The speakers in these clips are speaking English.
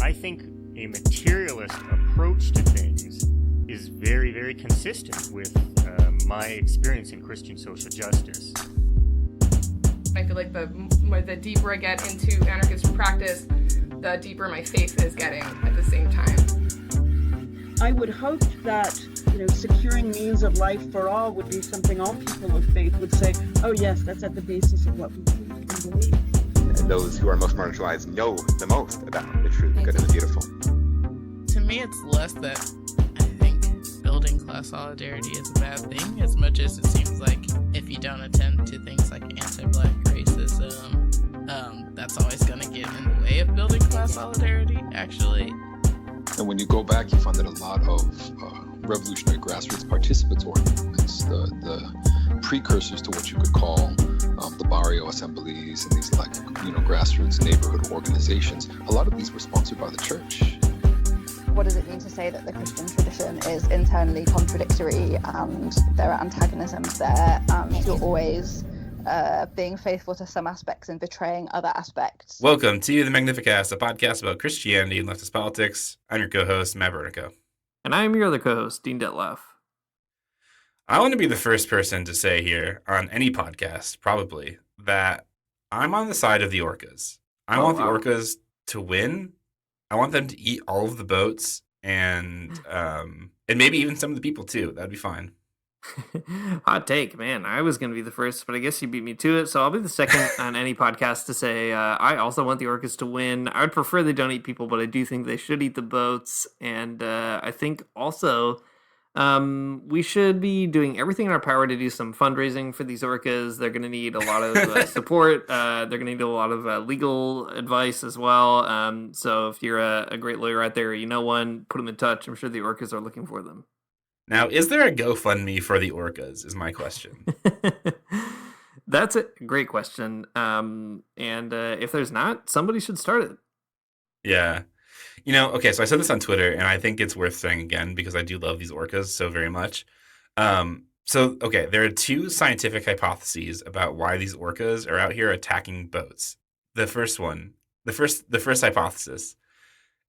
I think a materialist approach to things is very, very consistent with my experience in Christian social justice. I feel like the deeper I get into anarchist practice, the deeper my faith is getting at the same time. I would hope that, securing means of life for all would be something all people of faith would say, oh yes, that's at the basis of what we believe. And those who are most marginalized know the most about the true, the good, and the beautiful. To me, it's less that I think building class solidarity is a bad thing, as much as it seems like if you don't attend to things like anti-Black racism, that's always going to get in the way of building class solidarity, actually. And when you go back, you find that a lot of revolutionary grassroots participants organizations, the precursors to what you could call the barrio assemblies and these grassroots neighborhood organizations, a lot of these were sponsored by the church. What does it mean to say that the Christian tradition is internally contradictory and there are antagonisms there and you're always being faithful to some aspects and betraying other aspects? Welcome to the Magnificast, a podcast about Christianity and leftist politics. I'm your co-host, Matt Vertico. And I'm your other co-host, Dean Detleff. I want to be the first person to say here on any podcast, probably, that I'm on the side of the orcas. I want the orcas to win. I want them to eat all of the boats and maybe even some of the people too. That'd be fine. Hot take, man. I was going to be the first, but I guess you beat me to it. So I'll be the second on any podcast to say I also want the orcas to win. I would prefer they don't eat people, but I do think they should eat the boats. And I think also we should be doing everything in our power to do some fundraising for these orcas. They're going to need a lot of support. They're going to need a lot of legal advice as well. So if you're a great lawyer out there, one, put them in touch. I'm sure the orcas are looking for them. Now, is there a GoFundMe for the orcas is my question. That's a great question. And if there's not, somebody should start it. Yeah. Okay, so I said this on Twitter, and I think it's worth saying again because I do love these orcas so very much. There are two scientific hypotheses about why these orcas are out here attacking boats. The first hypothesis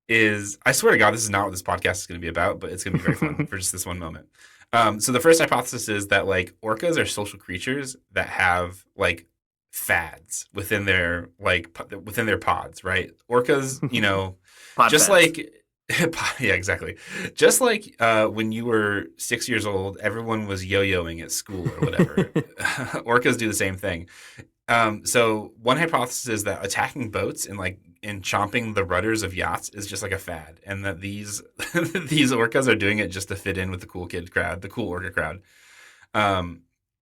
is, I swear to God, this is not what this podcast is going to be about, but it's going to be very fun for just this one moment. So the first hypothesis is that orcas are social creatures that have fads within their pods, right? Orcas, just fads. Yeah, exactly. Just like when you were 6 years old, everyone was yo-yoing at school or whatever. Orcas do the same thing. So one hypothesis is that attacking boats and chomping the rudders of yachts is just like a fad, and that these orcas are doing it just to fit in with the cool kid crowd, the cool orca crowd.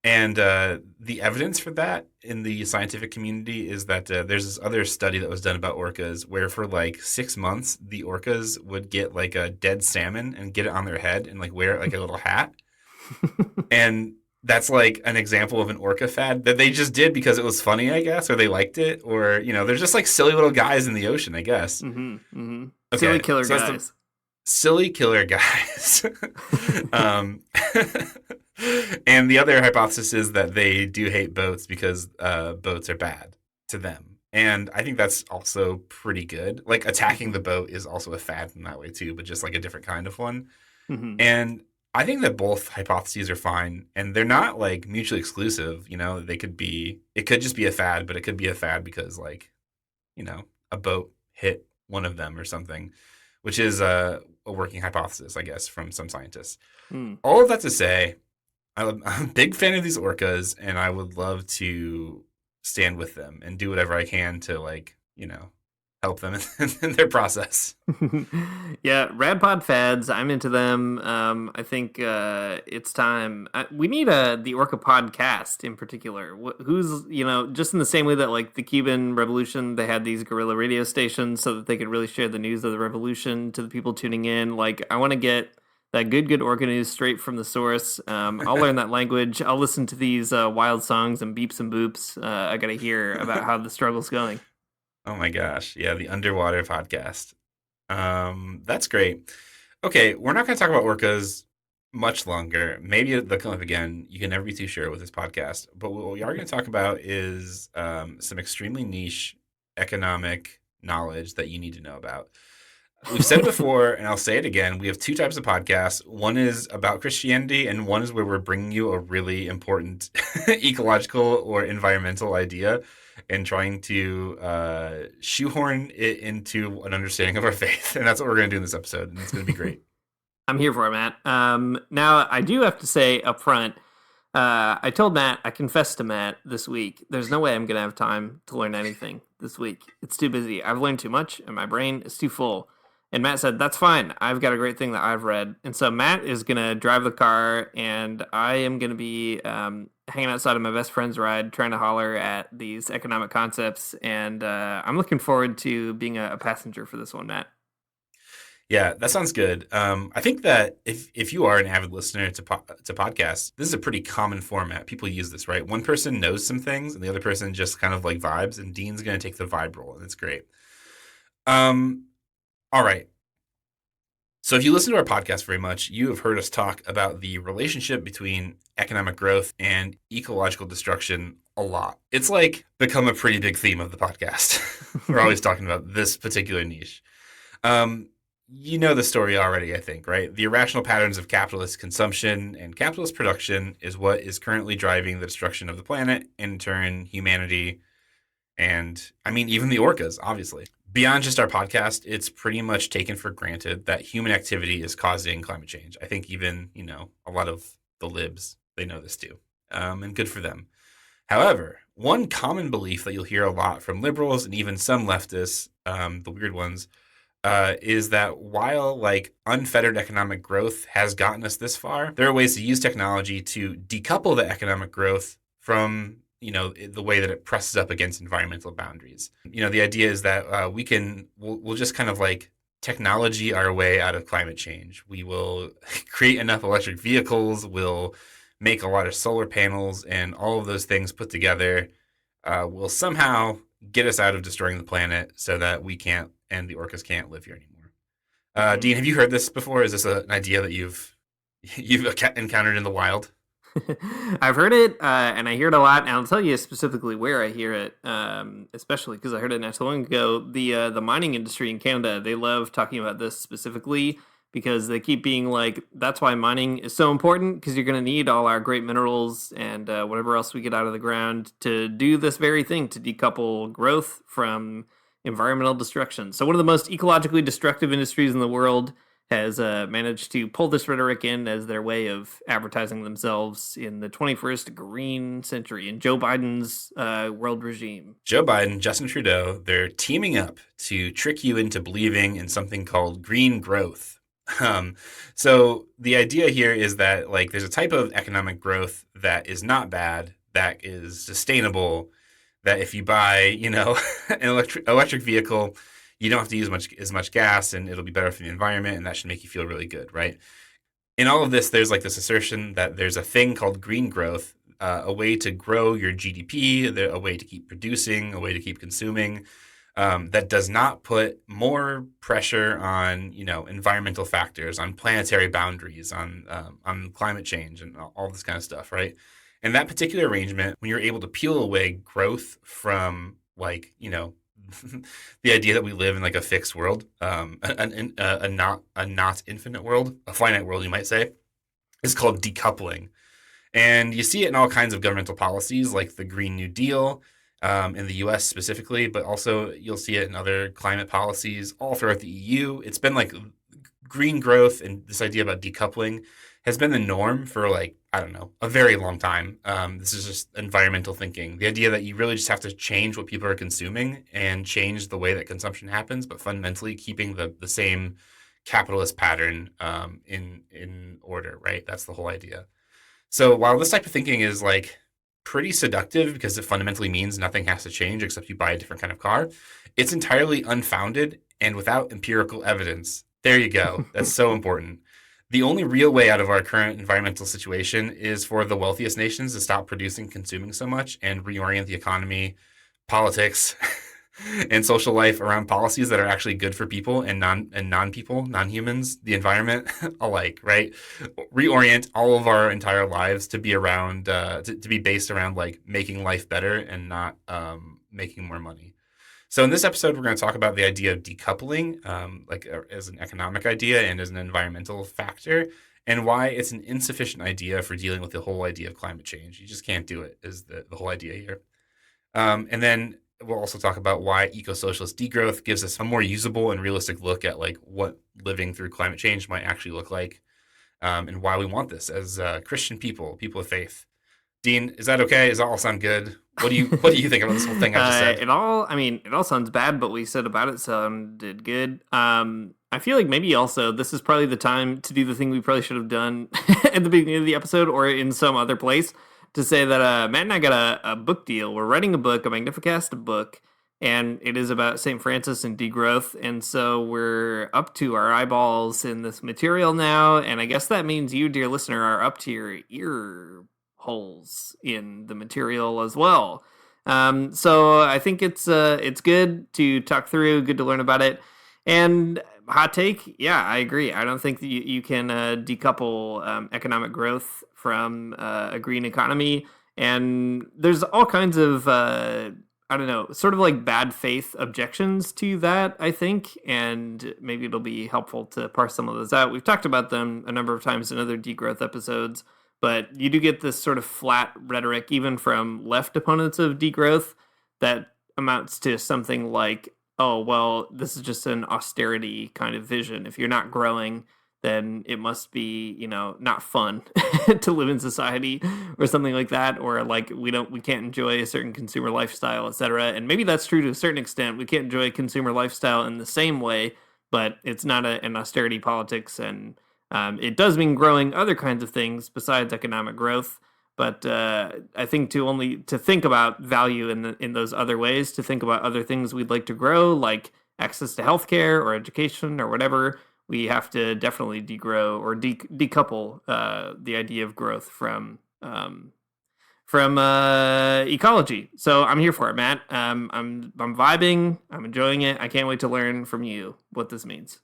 And the evidence for that in the scientific community is that there's this other study that was done about orcas where for 6 months the orcas would get a dead salmon and get it on their head and wear it like a little hat. And that's an example of an orca fad that they just did because it was funny, I guess, or they liked it, or they're just silly little guys in the ocean, I guess. Mm-hmm, mm-hmm. Okay, silly killer guys. Silly killer guys. And the other hypothesis is that they do hate boats because boats are bad to them. And I think that's also pretty good. Attacking the boat is also a fad in that way too, but just a different kind of one. Mm-hmm. And I think that both hypotheses are fine, and they're not mutually exclusive. It could just be a fad, but it could be a fad because a boat hit one of them or something, which is a working hypothesis, I guess, from some scientists. All of that to say, I'm a big fan of these orcas, and I would love to stand with them and do whatever I can to help them in their process. Yeah, Radpod fads. I'm into them. I think it's time. We need the Orca podcast in particular. Who's, just in the same way that the Cuban Revolution, they had these guerrilla radio stations so that they could really share the news of the revolution to the people tuning in. I want to get that good Orca news straight from the source. I'll learn that language. I'll listen to these wild songs and beeps and boops. I got to hear about how the struggle's going. Oh my gosh. Yeah, the underwater podcast. That's great. Okay, we're not going to talk about orcas much longer. Maybe they'll come up again. You can never be too sure with this podcast. But what we are going to talk about is some extremely niche economic knowledge that you need to know about. We've said it before, and I'll say it again. We have two types of podcasts. One is about Christianity, and one is where we're bringing you a really important ecological or environmental idea and trying to shoehorn it into an understanding of our faith. And that's what we're going to do in this episode, and it's going to be great. I'm here for it, Matt. Now, I do have to say up front, I told Matt, I confessed to Matt this week, there's no way I'm going to have time to learn anything this week. It's too busy. I've learned too much, and my brain is too full. And Matt said, that's fine. I've got a great thing that I've read. And so Matt is going to drive the car, and I am going to be hanging outside of my best friend's ride, trying to holler at these economic concepts. And I'm looking forward to being a passenger for this one, Matt. Yeah, that sounds good. I think that if you are an avid listener to podcasts, this is a pretty common format. People use this, right? One person knows some things, and the other person just kind of like vibes, and Dean's going to take the vibe role, and it's great. All right. So if you listen to our podcast very much, you have heard us talk about the relationship between economic growth and ecological destruction a lot. It's like become a pretty big theme of the podcast. We're always talking about this particular niche. You know the story already, I think, right? The irrational patterns of capitalist consumption and capitalist production is what is currently driving the destruction of the planet, and in turn, humanity, and I mean, even the orcas, obviously. Beyond just our podcast, it's pretty much taken for granted that human activity is causing climate change. I think even, a lot of the libs, they know this too, and good for them. However, one common belief that you'll hear a lot from liberals and even some leftists, the weird ones, is that while unfettered economic growth has gotten us this far, there are ways to use technology to decouple the economic growth from the way that it presses up against environmental boundaries. The idea is that we'll just kind of technology our way out of climate change. We will create enough electric vehicles, we'll make a lot of solar panels, and all of those things put together will somehow get us out of destroying the planet so that we can't and the orcas can't live here anymore. Dean, have you heard this before? Is this an idea that you've encountered in the wild? I've heard it, and I hear it a lot, and I'll tell you specifically where I hear it, especially because I heard it not so long ago. The mining industry in Canada, they love talking about this specifically because they keep being like, that's why mining is so important, because you're going to need all our great minerals and whatever else we get out of the ground to do this very thing, to decouple growth from environmental destruction. So one of the most ecologically destructive industries in the world has managed to pull this rhetoric in as their way of advertising themselves in the 21st green century in Joe Biden's world regime. Joe Biden, Justin Trudeau, they're teaming up to trick you into believing in something called green growth. So the idea here is that there's a type of economic growth that is not bad, that is sustainable, that if you buy, an electric vehicle, you don't have to use as much gas, and it'll be better for the environment, and that should make you feel really good, right? In all of this, there's this assertion that there's a thing called green growth, a way to grow your GDP, a way to keep producing, a way to keep consuming, that does not put more pressure on, environmental factors, on planetary boundaries, on climate change, and all this kind of stuff, right? And that particular arrangement, when you're able to peel away growth from the idea that we live in a fixed world, a not infinite world, a finite world, you might say, is called decoupling. And you see it in all kinds of governmental policies, like the Green New Deal in the US specifically, but also you'll see it in other climate policies all throughout the EU. It's been green growth and this idea about decoupling has been the norm for a very long time. This is just environmental thinking. The idea that you really just have to change what people are consuming and change the way that consumption happens, but fundamentally keeping the same capitalist pattern in order, right? That's the whole idea. So while this type of thinking is pretty seductive because it fundamentally means nothing has to change except you buy a different kind of car, it's entirely unfounded and without empirical evidence. There you go. That's so important. The only real way out of our current environmental situation is for the wealthiest nations to stop producing, consuming so much and reorient the economy, politics, and social life around policies that are actually good for people and non-people, non-humans, the environment alike, right? Reorient all of our entire lives to be around, to be based around making life better and not making more money. So in this episode, we're going to talk about the idea of decoupling, as an economic idea and as an environmental factor, and why it's an insufficient idea for dealing with the whole idea of climate change. You just can't do it, is the whole idea here. And then we'll also talk about why eco-socialist degrowth gives us a more usable and realistic look at like what living through climate change might actually look like, and why we want this as Christian people of faith. Dean, is that okay? Does that all sound good? What do you think about this whole thing I just said? It all sounds bad, but what we said about it sounded good. I feel like maybe also this is probably the time to do the thing we probably should have done at the beginning of the episode or in some other place, to say that Matt and I got a book deal. We're writing a book, a Magnificast book, and it is about St. Francis and degrowth. And so we're up to our eyeballs in this material now. And I guess that means you, dear listener, are up to your ear holes in the material as well. So I think it's good to talk through, good to learn about it. And hot take, yeah, I agree. I don't think that you can decouple economic growth from a green economy. And there's all kinds of, sort of like bad faith objections to that, I think. And maybe it'll be helpful to parse some of those out. We've talked about them a number of times in other degrowth episodes. But you do get this sort of flat rhetoric, even from left opponents of degrowth, that amounts to something like, oh, well, this is just an austerity kind of vision. If you're not growing, then it must be, not fun to live in society or something like that. Or like we can't enjoy a certain consumer lifestyle, et cetera. And maybe that's true to a certain extent. We can't enjoy a consumer lifestyle in the same way, but it's not an austerity politics, and it does mean growing other kinds of things besides economic growth, but I think to think about value in those other ways, to think about other things we'd like to grow, like access to healthcare or education or whatever, we have to definitely degrow or decouple the idea of growth from ecology. So I'm here for it, Matt. I'm vibing. I'm enjoying it. I can't wait to learn from you what this means.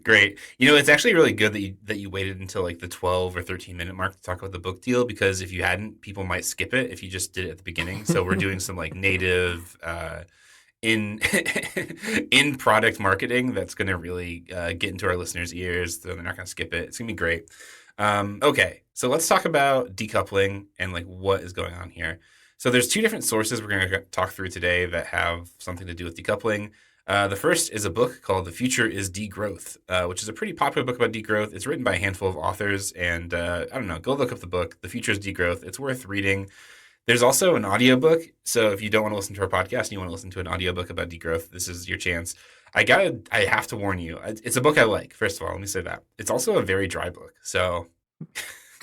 Great. It's actually really good that you waited until like the 12 or 13-minute mark to talk about the book deal, because if you hadn't, people might skip it if you just did it at the beginning. So we're doing some like native in product marketing that's going to really get into our listeners' ears, so they're not going to skip it. It's going to be great. Okay, so let's talk about decoupling and like what is going on here. So there's two different sources we're going to talk through today that have something to do with decoupling. The first is a book called The Future is Degrowth, which is a pretty popular book about degrowth. It's written by a handful of authors, and go look up the book, The Future is Degrowth. It's worth reading. There's also an audiobook, so if you don't want to listen to our podcast and you want to listen to an audiobook about degrowth, this is your chance. I have to warn you, it's a book I like, first of all, let me say that. It's also a very dry book, so...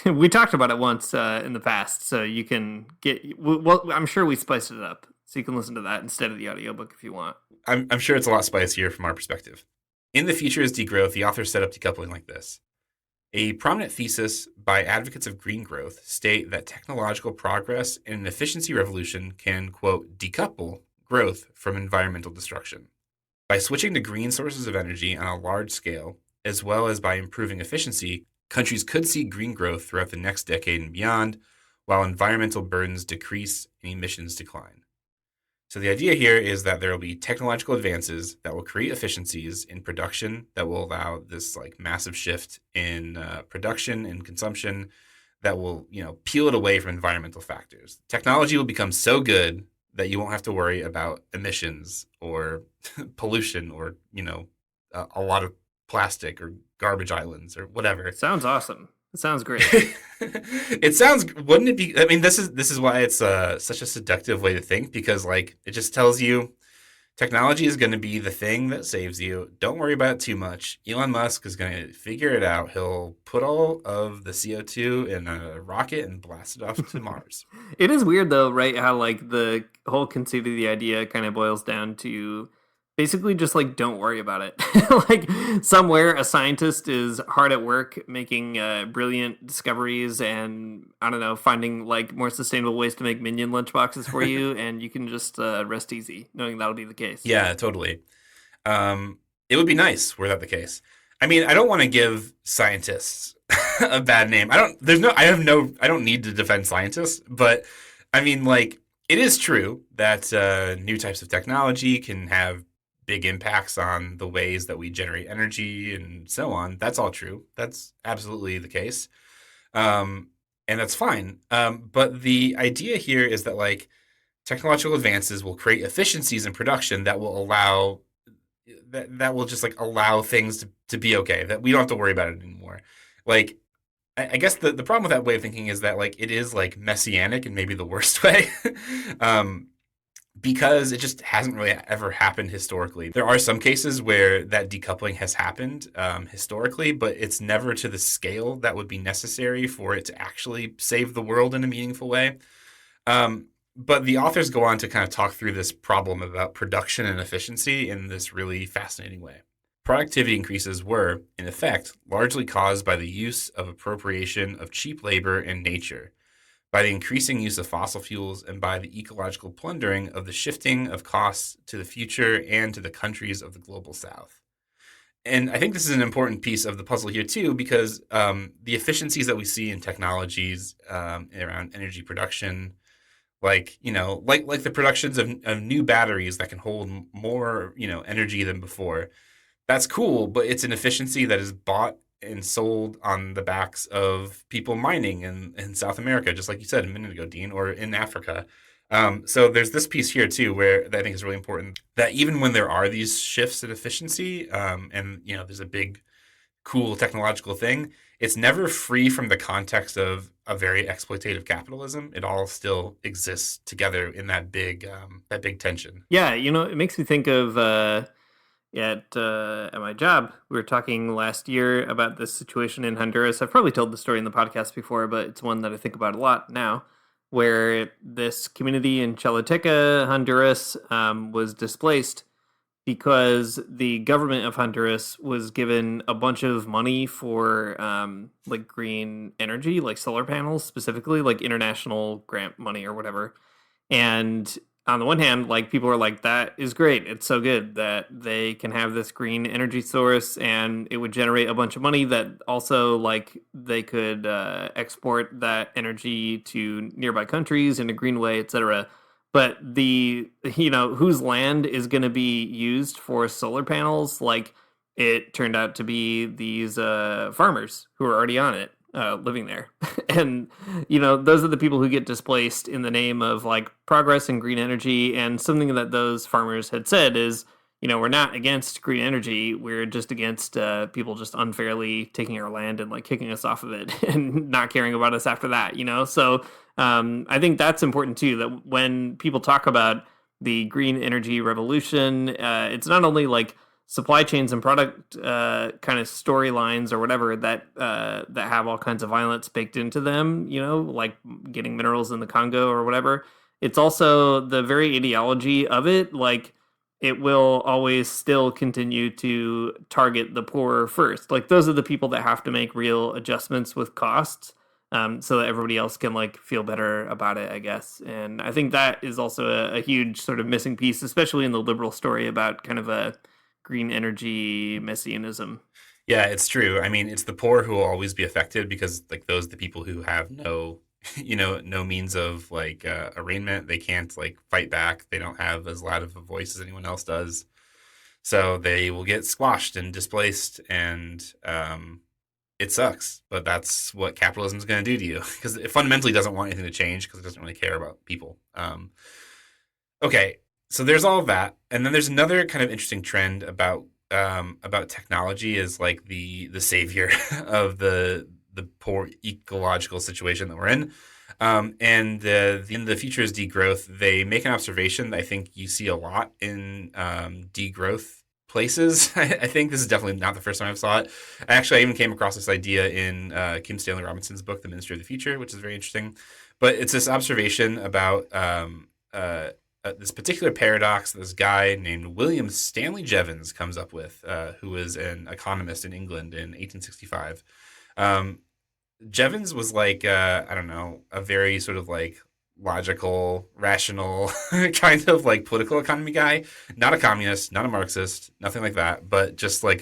We talked about it once in the past, so you can I'm sure we spiced it up, so you can listen to that instead of the audiobook if you want. I'm sure it's a lot spicier from our perspective. In The Future is Degrowth, the author set up decoupling like this. A prominent thesis by advocates of green growth state that technological progress and an efficiency revolution can, quote, decouple growth from environmental destruction. By switching to green sources of energy on a large scale, as well as by improving efficiency, countries could see green growth throughout the next decade and beyond, while environmental burdens decrease and emissions decline. So the idea here is that there will be technological advances that will create efficiencies in production that will allow this like massive shift in production and consumption that will, peel it away from environmental factors. Technology will become so good that you won't have to worry about emissions or pollution or, a lot of plastic or garbage islands or whatever. Sounds awesome. It sounds great. Wouldn't it be, this is why it's such a seductive way to think, because like it just tells you technology is going to be the thing that saves you. Don't worry about it too much. Elon Musk is going to figure it out. He'll put all of the CO2 in a rocket and blast it off to Mars. It is weird though, right? How like the whole conceit of the idea kind of boils down to basically just like don't worry about it. Like somewhere a scientist is hard at work making brilliant discoveries and finding like more sustainable ways to make minion lunchboxes for you, and you can just rest easy knowing that'll be the case. Yeah, totally. It would be nice were that the case. I don't want to give scientists a bad name. I don't need to defend scientists, but It is true that new types of technology can have big impacts on the ways that we generate energy and so on. That's all true. That's absolutely the case. And that's fine. But the idea here is that like technological advances will create efficiencies in production that will allow that will just like allow things to be okay, that we don't have to worry about it anymore. Like I guess the problem with that way of thinking is that like it is like messianic in maybe the worst way. um, because it just hasn't really ever happened historically. There are some cases where that decoupling has happened historically, but it's never to the scale that would be necessary for it to actually save the world in a meaningful way. But the authors go on to kind of talk through this problem about production and efficiency in this really fascinating way. Productivity increases were, in effect, largely caused by the use of appropriation of cheap labor and nature, by the increasing use of fossil fuels, and by the ecological plundering of the shifting of costs to the future and to the countries of the global south. And I think this is an important piece of the puzzle here too, because the efficiencies that we see in technologies around energy production, like like the productions of new batteries that can hold more energy than before, that's cool, but it's an efficiency that is bought and sold on the backs of people mining in South America, just like you said a minute ago, Dean, or in Africa. So there's this piece here too, where that I think is really important, that even when there are these shifts in efficiency, and there's a big, cool technological thing, it's never free from the context of a very exploitative capitalism. It all still exists together in that big tension. Yeah, it makes me think of at my job, we were talking last year about this situation in Honduras. I've probably told the story in the podcast before, but it's one that I think about a lot now, where this community in Choluteca, Honduras, was displaced because the government of Honduras was given a bunch of money for like green energy, like solar panels specifically, like international grant money or whatever. And on the one hand, like people are like, that is great. It's so good that they can have this green energy source and it would generate a bunch of money that also like they could export that energy to nearby countries in a green way, etc. But whose land is going to be used for solar panels? Like it turned out to be these farmers who are already on it. Living there. And, those are the people who get displaced in the name of like progress and green energy. And something that those farmers had said is, we're not against green energy. We're just against people just unfairly taking our land and like kicking us off of it and not caring about us after that, So I think that's important too, that when people talk about the green energy revolution, it's not only like supply chains and product kind of storylines or whatever that have all kinds of violence baked into them, like getting minerals in the Congo or whatever. It's also the very ideology of it. Like it will always still continue to target the poor first. Like those are the people that have to make real adjustments with costs, so that everybody else can like feel better about it, I guess. And I think that is also a huge sort of missing piece, especially in the liberal story about kind of a green energy messianism. Yeah, it's true. I mean, it's the poor who will always be affected because like those are the people who have no means of like arraignment. They can't like fight back. They don't have as loud of a voice as anyone else does. So they will get squashed and displaced, and it sucks. But that's what capitalism is going to do to you, because it fundamentally doesn't want anything to change because it doesn't really care about people. Okay. So there's all of that, and then there's another kind of interesting trend about technology is like the savior of the poor ecological situation that we're in. And in the Futures Degrowth, they make an observation that I think you see a lot in degrowth places. I think this is definitely not the first time I saw it. Actually, I even came across this idea in Kim Stanley Robinson's book, The Ministry of the Future, which is very interesting. But it's this observation about this particular paradox that this guy named William Stanley Jevons comes up with, who was an economist in England in 1865. Jevons was like, I don't know, a very sort of like logical, rational kind of like political economy guy. Not a communist, not a Marxist, nothing like that, but just like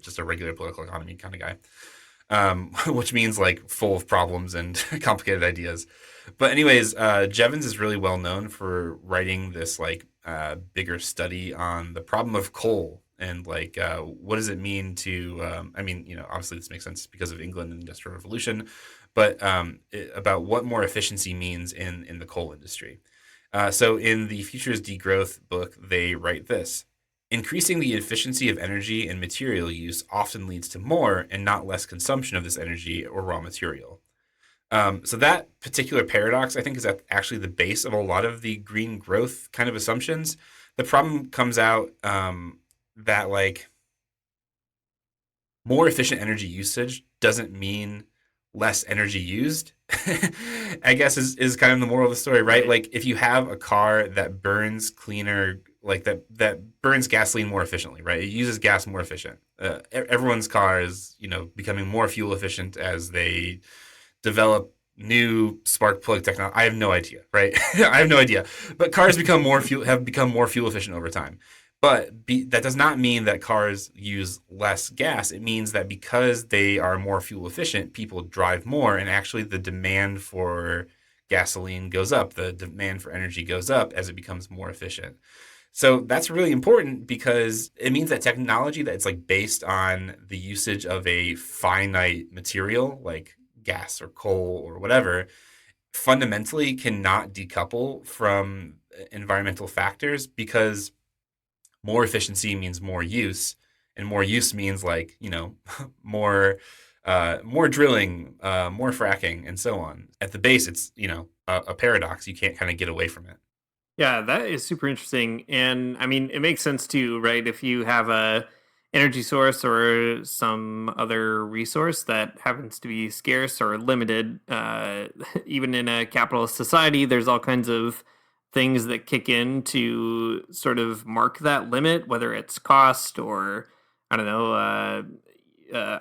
just a regular political economy kind of guy, which means like full of problems and complicated ideas. But anyways, Jevons is really well known for writing this like bigger study on the problem of coal and like what does it mean to I mean, obviously this makes sense because of England and the Industrial Revolution, but about what more efficiency means in the coal industry. So in the Futures Degrowth book, they write this. Increasing the efficiency of energy and material use often leads to more and not less consumption of this energy or raw material. So that particular paradox, I think, is actually the base of a lot of the green growth kind of assumptions. The problem comes out that like more efficient energy usage doesn't mean less energy used. I guess is kind of the moral of the story, right? Like if you have a car that burns cleaner, like that burns gasoline more efficiently, right? It uses gas more efficient. Everyone's car is becoming more fuel efficient as they develop new spark plug technology. I have no idea, right? I have no idea. But cars have become more fuel efficient over time. But that does not mean that cars use less gas. It means that because they are more fuel efficient, people drive more, and actually the demand for gasoline goes up. The demand for energy goes up as it becomes more efficient. So that's really important because it means that technology that's like based on the usage of a finite material like gas or coal or whatever fundamentally cannot decouple from environmental factors because more efficiency means more use, and more use means like more drilling, more fracking, and so on. At the base, it's a paradox. You can't kind of get away from it. Yeah, that is super interesting. And I mean, it makes sense too, right? If you have a energy source or some other resource that happens to be scarce or limited, even in a capitalist society, there's all kinds of things that kick in to sort of mark that limit, whether it's cost or, I don't know,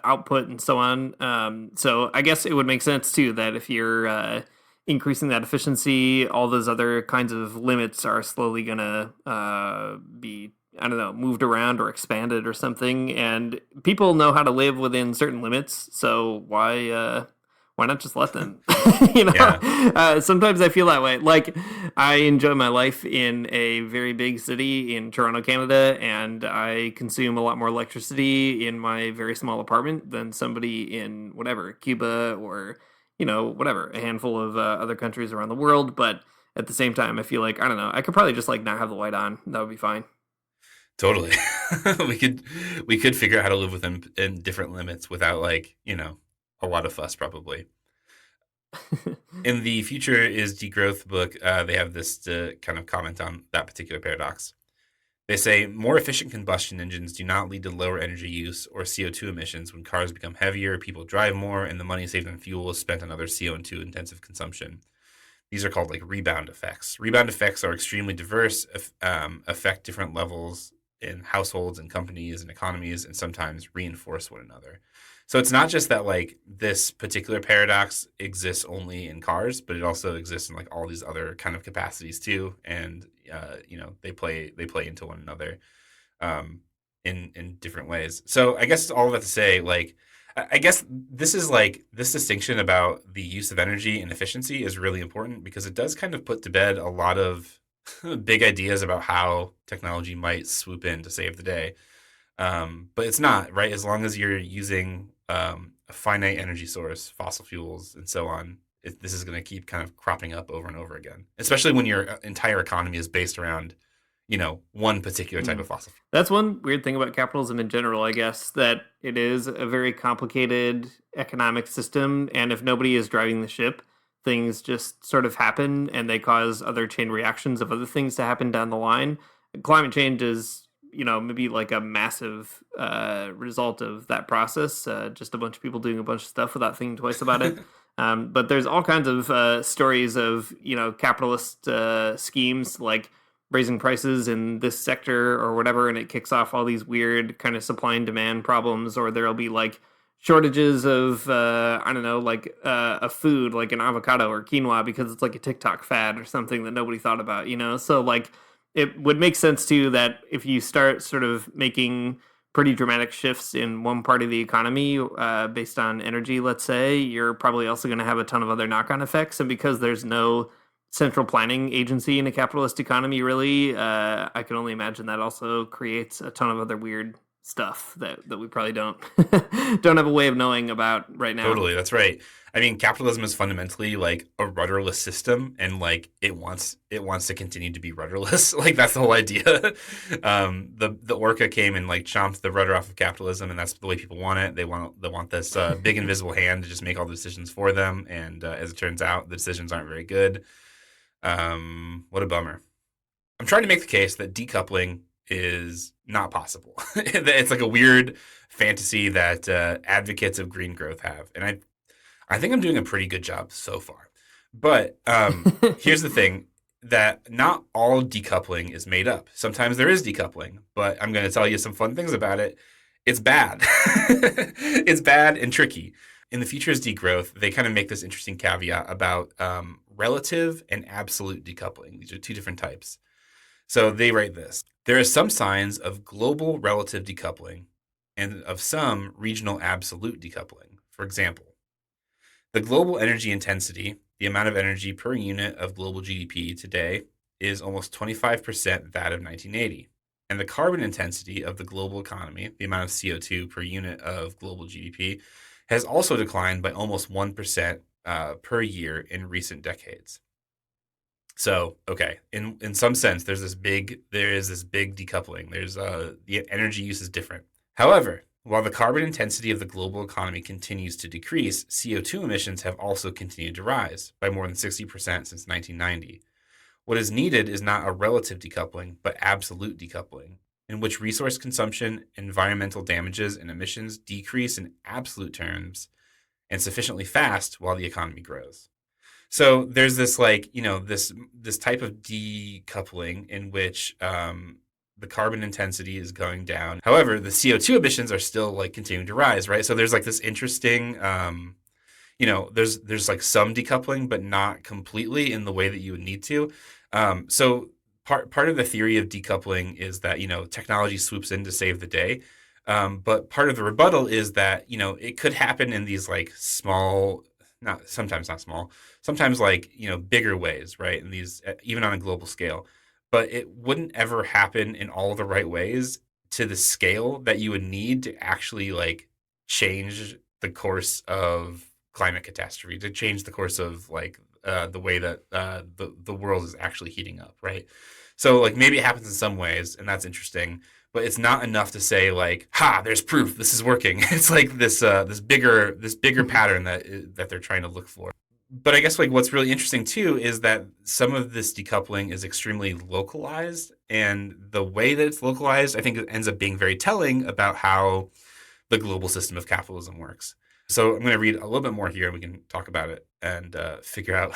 output and so on. So I guess it would make sense too that if you're increasing that efficiency, all those other kinds of limits are slowly going to be, I don't know, moved around or expanded or something. And people know how to live within certain limits. So why not just let them? Yeah. Sometimes I feel that way. Like I enjoy my life in a very big city in Toronto, Canada, and I consume a lot more electricity in my very small apartment than somebody in whatever, Cuba or, whatever, a handful of other countries around the world. But at the same time, I feel like, I don't know, I could probably just like not have the light on. That would be fine. Totally. we could figure out how to live within in different limits without like, a lot of fuss probably. In the Future is Degrowth book, they have this kind of comment on that particular paradox. They say more efficient combustion engines do not lead to lower energy use or CO2 emissions when cars become heavier, people drive more, and the money saved on fuel is spent on other CO2 intensive consumption. These are called like rebound effects. Rebound effects are extremely diverse, affect different levels in households and companies and economies, and sometimes reinforce one another. So it's not just that like this particular paradox exists only in cars, but it also exists in like all these other kind of capacities too, and they play into one another in different ways. So I guess all of that to say, like, I guess this is like this distinction about the use of energy and efficiency is really important because it does kind of put to bed a lot of big ideas about how technology might swoop in to save the day. But it's not, right? As long as you're using a finite energy source, fossil fuels, and so on, this is going to keep kind of cropping up over and over again, especially when your entire economy is based around, one particular type of fossil fuel. That's one weird thing about capitalism in general, I guess, that it is a very complicated economic system. And if nobody is driving the ship, things just sort of happen and they cause other chain reactions of other things to happen down the line. Climate change is, maybe like a massive result of that process. Just a bunch of people doing a bunch of stuff without thinking twice about it. But there's all kinds of stories of, capitalist schemes like raising prices in this sector or whatever, and it kicks off all these weird kind of supply and demand problems, or there'll be like shortages of, a food like an avocado or quinoa because it's like a TikTok fad or something that nobody thought about, So like, it would make sense too that if you start sort of making pretty dramatic shifts in one part of the economy based on energy, let's say, you're probably also going to have a ton of other knock-on effects. And because there's no central planning agency in a capitalist economy, really, I can only imagine that also creates a ton of other weird stuff that we probably don't have a way of knowing about right now. Totally, that's right. I mean, capitalism is fundamentally like a rudderless system, and like it wants to continue to be rudderless. Like that's the whole idea. The orca came and like chomped the rudder off of capitalism, and that's the way people want it. They want this big invisible hand to just make all the decisions for them. And as it turns out, the decisions aren't very good. What a bummer. I'm trying to make the case that decoupling is not possible. It's like a weird fantasy that advocates of green growth have, and I think I'm doing a pretty good job so far. But here's the thing, that not all decoupling is made up. Sometimes there is decoupling, but I'm going to tell you some fun things about it. It's bad. It's bad and tricky. In the Futures Degrowth, they kind of make this interesting caveat about relative and absolute decoupling. These are two different types. So they write this: there are some signs of global relative decoupling and of some regional absolute decoupling. For example, the global energy intensity, the amount of energy per unit of global GDP today, is almost 25% that of 1980. And the carbon intensity of the global economy, the amount of CO2 per unit of global GDP, has also declined by almost 1% per year in recent decades. So, okay, in some sense, there is this big decoupling. The energy use is different. However, while the carbon intensity of the global economy continues to decrease, CO2 emissions have also continued to rise by more than 60% since 1990. What is needed is not a relative decoupling, but absolute decoupling, in which resource consumption, environmental damages, and emissions decrease in absolute terms and sufficiently fast while the economy grows. So there's this this type of decoupling in which the carbon intensity is going down. However, the CO2 emissions are still like continuing to rise, right? So there's like this interesting, there's like some decoupling, but not completely in the way that you would need to. So part of the theory of decoupling is that, technology swoops in to save the day. But part of the rebuttal is that, it could happen in these like small, sometimes not small, sometimes like, bigger ways, right? And these, even on a global scale. But it wouldn't ever happen in all the right ways to the scale that you would need to actually like change the course of climate catastrophe, to change the course of like the way that the world is actually heating up, right? So like maybe it happens in some ways, and that's interesting, but it's not enough to say like, ha, there's proof this is working. It's like this bigger pattern that they're trying to look for. But I guess like what's really interesting too is that some of this decoupling is extremely localized, and the way that it's localized, I think, it ends up being very telling about how the global system of capitalism works. So I'm going to read a little bit more here, and we can talk about it and figure out,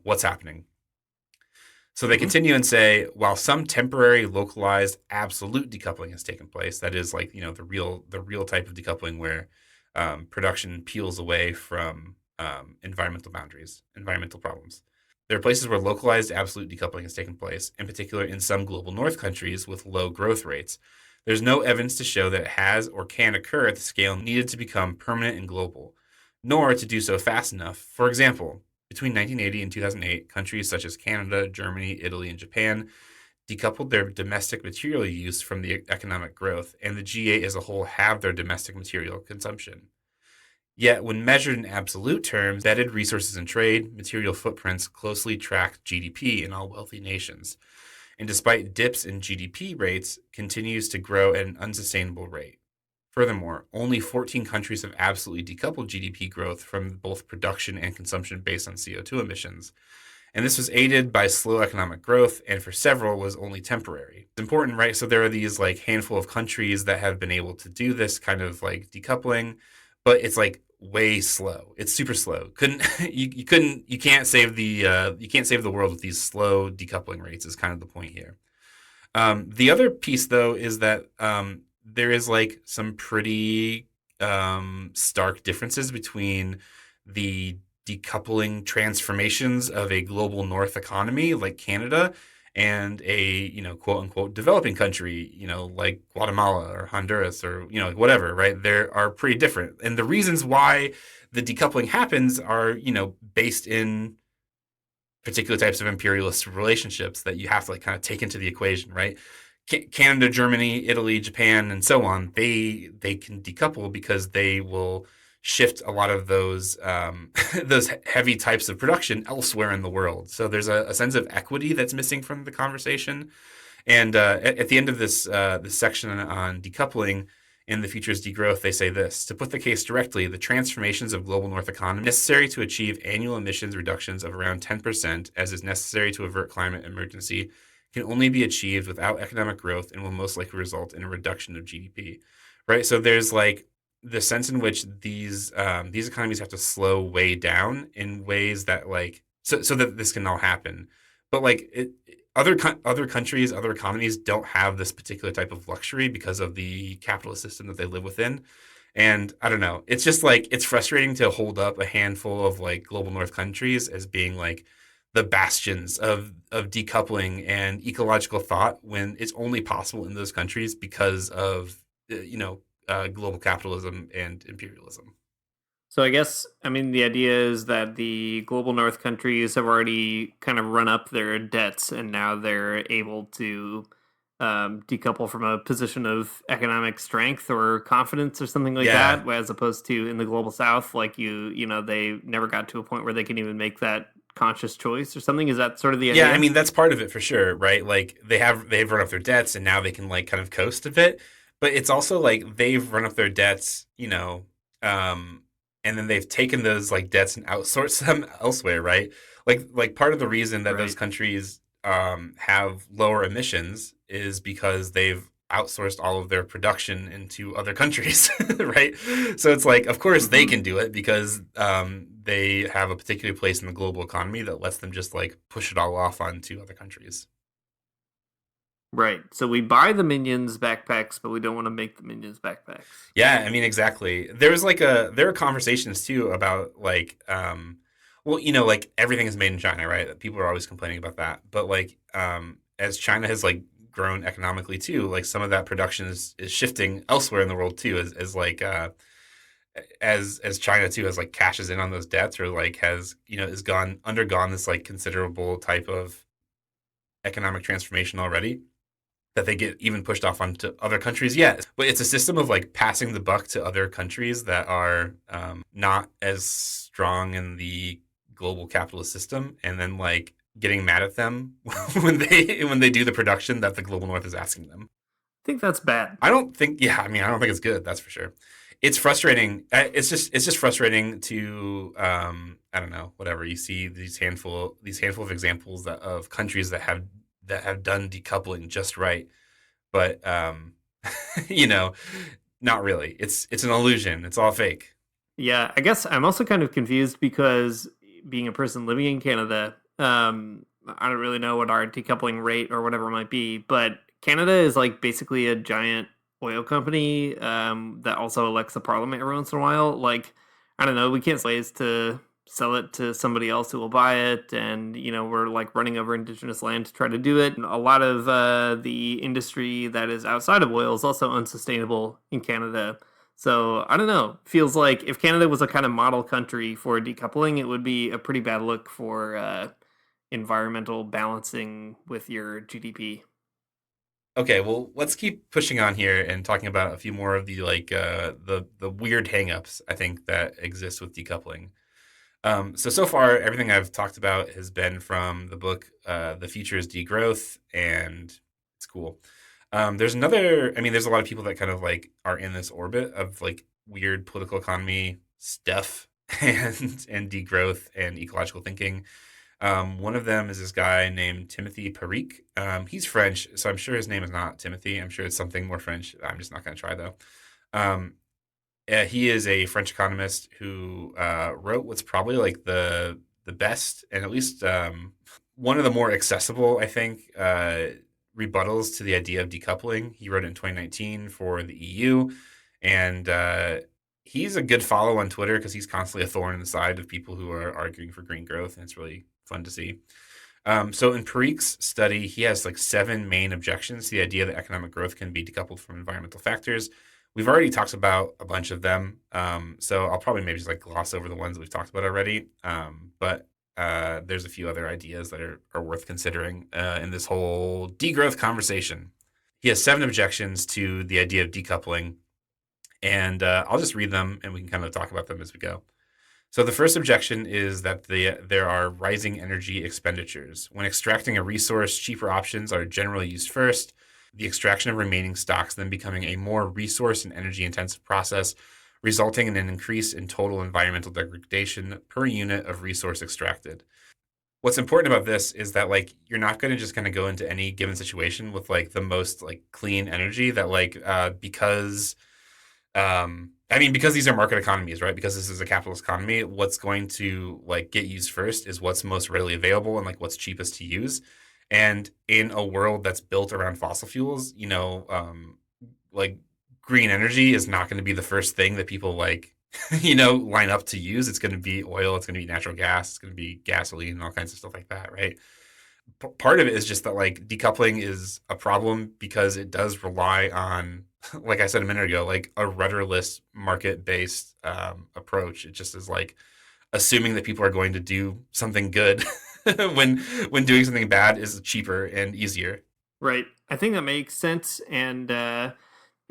what's happening. So they continue and say, while some temporary, localized, absolute decoupling has taken place, that is like, the real type of decoupling where production peels away from environmental boundaries, environmental problems. There are places where localized absolute decoupling has taken place, in particular in some global north countries with low growth rates. There's no evidence to show that it has or can occur at the scale needed to become permanent and global, nor to do so fast enough. For example, between 1980 and 2008, countries such as Canada, Germany, Italy, and Japan decoupled their domestic material use from the economic growth, and the G8 as a whole have their domestic material consumption. Yet, when measured in absolute terms, embedded resources and trade, material footprints closely track GDP in all wealthy nations. And despite dips in GDP rates, continues to grow at an unsustainable rate. Furthermore, only 14 countries have absolutely decoupled GDP growth from both production and consumption based on CO2 emissions. And this was aided by slow economic growth, and for several was only temporary. It's important, right? So there are these like handful of countries that have been able to do this kind of like decoupling, but it's like way slow. It's super slow. You can't save the world with these slow decoupling rates is kind of the point here. The other piece though is that there is like some pretty stark differences between the decoupling transformations of a global north economy like Canada and a, quote unquote developing country, like Guatemala or Honduras or, whatever, right? They are pretty different. And the reasons why the decoupling happens are, based in particular types of imperialist relationships that you have to like kind of take into the equation, right? Canada, Germany, Italy, Japan, and so on, they can decouple because they will shift a lot of those those heavy types of production elsewhere in the world. So there's a sense of equity that's missing from the conversation. And at the end of this section on decoupling in The Future's Degrowth, they say this: to put the case directly, the transformations of global north economy necessary to achieve annual emissions reductions of around 10%, as is necessary to avert climate emergency, can only be achieved without economic growth and will most likely result in a reduction of GDP. Right? So there's like the sense in which these economies have to slow way down in ways that like so that this can all happen. But like other countries, other economies don't have this particular type of luxury because of the capitalist system that they live within. And I don't know, it's just like it's frustrating to hold up a handful of like global north countries as being like the bastions of decoupling and ecological thought when it's only possible in those countries because of global capitalism and imperialism. So I guess, I mean, the idea is that the global north countries have already kind of run up their debts, and now they're able to decouple from a position of economic strength or confidence or something like that, as opposed to in the global south, like they never got to a point where they can even make that conscious choice or something. Is that sort of the idea? Yeah, I mean, that's part of it for sure, right? Like they've run up their debts and now they can like kind of coast a bit, but it's also like they've run up their debts, and then they've taken those like debts and outsourced them elsewhere, right? Like part of the reason that those countries have lower emissions is because they've outsourced all of their production into other countries, right? So it's like, of course, they can do it because they have a particular place in the global economy that lets them just like push it all off onto other countries. Right. So we buy the Minions backpacks, but we don't want to make the Minions backpacks. Yeah, I mean, exactly. There are conversations too about like, like everything is made in China, right? People are always complaining about that. But like, as China has like grown economically too, like some of that production is shifting elsewhere in the world too, as like, as China too has like cashes in on those debts or like has, undergone this like considerable type of economic transformation already, that they get even pushed off onto other countries yet. But it's a system of like passing the buck to other countries that are not as strong in the global capitalist system, and then like getting mad at them when they do the production that the global north is asking them. I think that's bad. I don't think it's good. That's for sure. It's frustrating. It's just frustrating to I don't know, whatever. You see these handful of examples of countries that have done decoupling just right, but not really. It's an illusion. It's all fake. Yeah, I guess I'm also kind of confused because being a person living in Canada, I don't really know what our decoupling rate or whatever it might be, but Canada is like basically a giant oil company that also elects the parliament every once in a while. Like, I don't know, we can't ways to sell it to somebody else who will buy it, and we're like running over indigenous land to try to do it. And a lot of the industry that is outside of oil is also unsustainable in Canada. So I don't know, feels like if Canada was a kind of model country for decoupling, it would be a pretty bad look for environmental balancing with your GDP. Okay, well, let's keep pushing on here and talking about a few more of the like the weird hangups I think that exist with decoupling. So far, everything I've talked about has been from the book The Future's Degrowth, and it's cool. There's a lot of people that kind of like are in this orbit of like weird political economy stuff and degrowth and ecological thinking. One of them is this guy named Timothy Parikh. He's French, so I'm sure his name is not Timothy. I'm sure it's something more French. I'm just not going to try though. He is a French economist who wrote what's probably like the best and at least one of the more accessible, I think, rebuttals to the idea of decoupling. He wrote it in 2019 for the EU, and he's a good follow on Twitter because he's constantly a thorn in the side of people who are arguing for green growth, and it's really fun to see. So in Parik's study, he has like 7 main objections to the idea that economic growth can be decoupled from environmental factors. We've already talked about a bunch of them, so I'll probably maybe just like gloss over the ones that we've talked about already. But there's a few other ideas that are worth considering in this whole degrowth conversation. He has 7 objections to the idea of decoupling, and I'll just read them and we can kind of talk about them as we go. So the first objection is that there are rising energy expenditures. When extracting a resource, cheaper options are generally used first, the extraction of remaining stocks then becoming a more resource and energy intensive process, resulting in an increase in total environmental degradation per unit of resource extracted. What's important about this is that like you're not going to just kind of go into any given situation with like the most like clean energy that like because these are market economies, right? Because this is a capitalist economy, what's going to like get used first is what's most readily available and like what's cheapest to use. And in a world that's built around fossil fuels, like green energy is not going to be the first thing that people like, line up to use. It's going to be oil, it's going to be natural gas, it's going to be gasoline and all kinds of stuff like that, right? Part of it is just that like decoupling is a problem because it does rely on, like I said a minute ago, like a rudderless market-based approach. It just is like assuming that people are going to do something good when doing something bad is cheaper and easier. Right. I think that makes sense. And it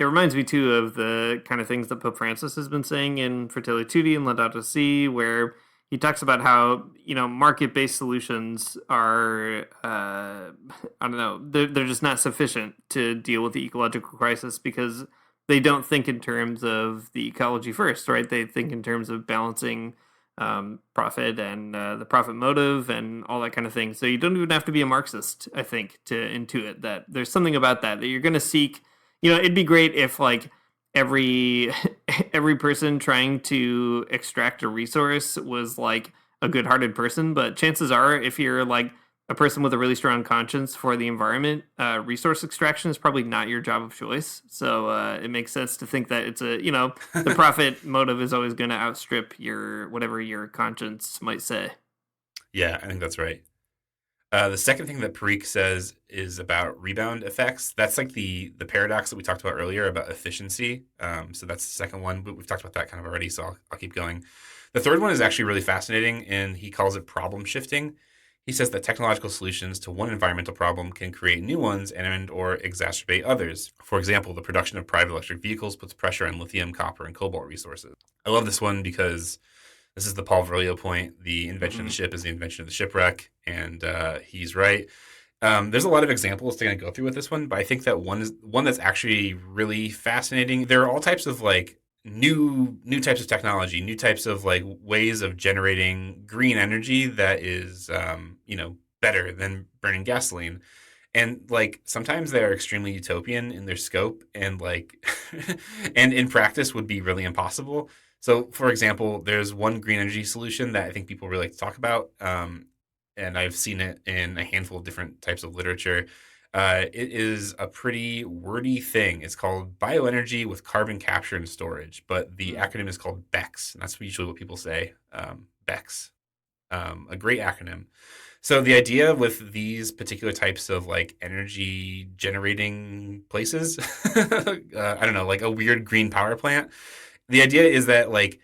reminds me, too, of the kind of things that Pope Francis has been saying in Fratelli Tutti and Laudato Si, where he talks about how, market-based solutions are, I don't know, they're just not sufficient to deal with the ecological crisis because they don't think in terms of the ecology first, right? They think in terms of balancing profit and the profit motive and all that kind of thing. So you don't even have to be a Marxist, I think, to intuit that there's something about that you're going to seek. It'd be great if like every person trying to extract a resource was like a good-hearted person, but chances are if you're like a person with a really strong conscience for the environment, resource extraction is probably not your job of choice. So it makes sense to think that it's the profit motive is always going to outstrip whatever your conscience might say. Yeah, I think that's right. The second thing that Parik says is about rebound effects. That's like the paradox that we talked about earlier about efficiency. So that's the second one, but we've talked about that kind of already, so I'll keep going. The third one is actually really fascinating, and he calls it problem shifting. He says that technological solutions to one environmental problem can create new ones and or exacerbate others. For example, the production of private electric vehicles puts pressure on lithium, copper, and cobalt resources. I love this one because this is the Paul Virilio point. The invention of the ship is the invention of the shipwreck, and he's right. There's a lot of examples to kind of go through with this one, but I think that one that's actually really fascinating. There are all types of like new types of technology, new types of like ways of generating green energy that is better than burning gasoline. And like sometimes they're extremely utopian in their scope and like and in practice would be really impossible. So for example, there's one green energy solution that I think people really like to talk about. And I've seen it in a handful of different types of literature. It is a pretty wordy thing. It's called bioenergy with carbon capture and storage, but the acronym is called BECCS, and that's usually what people say, BECCS, a great acronym. So the idea with these particular types of like energy generating places, I don't know, like a weird green power plant, the idea is that like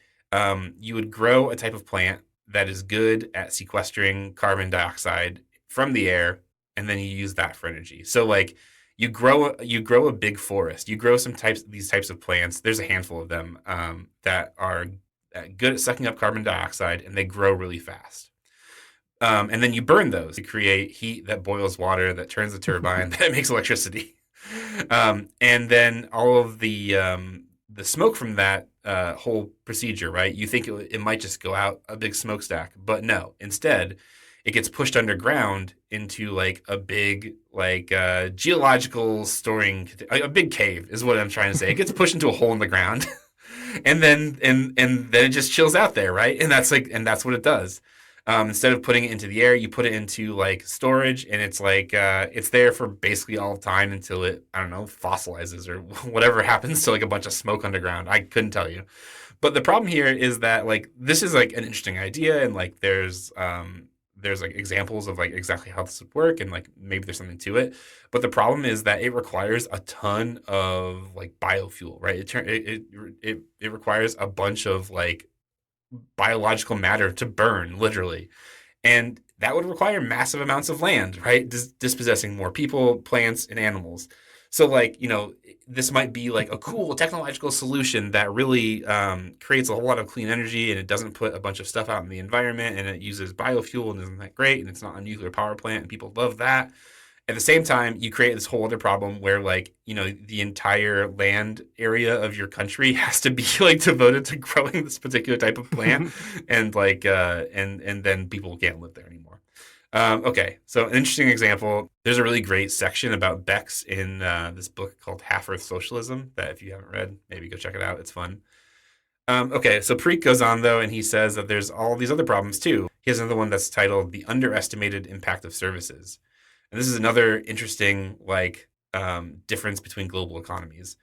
you would grow a type of plant that is good at sequestering carbon dioxide from the air, and then you use that for energy. So like you grow a big forest, you grow these types of plants. There's a handful of them that are good at sucking up carbon dioxide, and they grow really fast. And then you burn those to create heat that boils water, that turns the turbine, that makes electricity. And then all of the smoke from that whole procedure, right? You think it might just go out a big smokestack, but no. Instead, it gets pushed underground into like a big like geological storing, a big cave is what I'm trying to say. It gets pushed into a hole in the ground, and then it just chills out there, right? And that's what it does. Instead of putting it into the air, you put it into like storage, and it's like it's there for basically all time until it, I don't know, fossilizes or whatever happens to like a bunch of smoke underground. I couldn't tell you. But the problem here is that like this is like an interesting idea, and like there's there's like examples of like exactly how this would work, and like maybe there's something to it. But the problem is that it requires a ton of like biofuel, right? It requires a bunch of like biological matter to burn, literally. And that would require massive amounts of land, right? Dispossessing more people, plants, and animals. So, like, this might be like a cool technological solution that really creates a whole lot of clean energy, and it doesn't put a bunch of stuff out in the environment, and it uses biofuel, and isn't that great? And it's not a nuclear power plant, and people love that. At the same time, you create this whole other problem where, like, the entire land area of your country has to be like devoted to growing this particular type of plant, and like, and then people can't live there anymore. Okay, so an interesting example. There's a really great section about BECS in this book called Half Earth Socialism that if you haven't read, maybe go check it out. It's fun. Okay, so Preek goes on, though, and he says that there's all these other problems, too. He has another one that's titled The Underestimated Impact of Services. And this is another interesting, like, difference between global economies.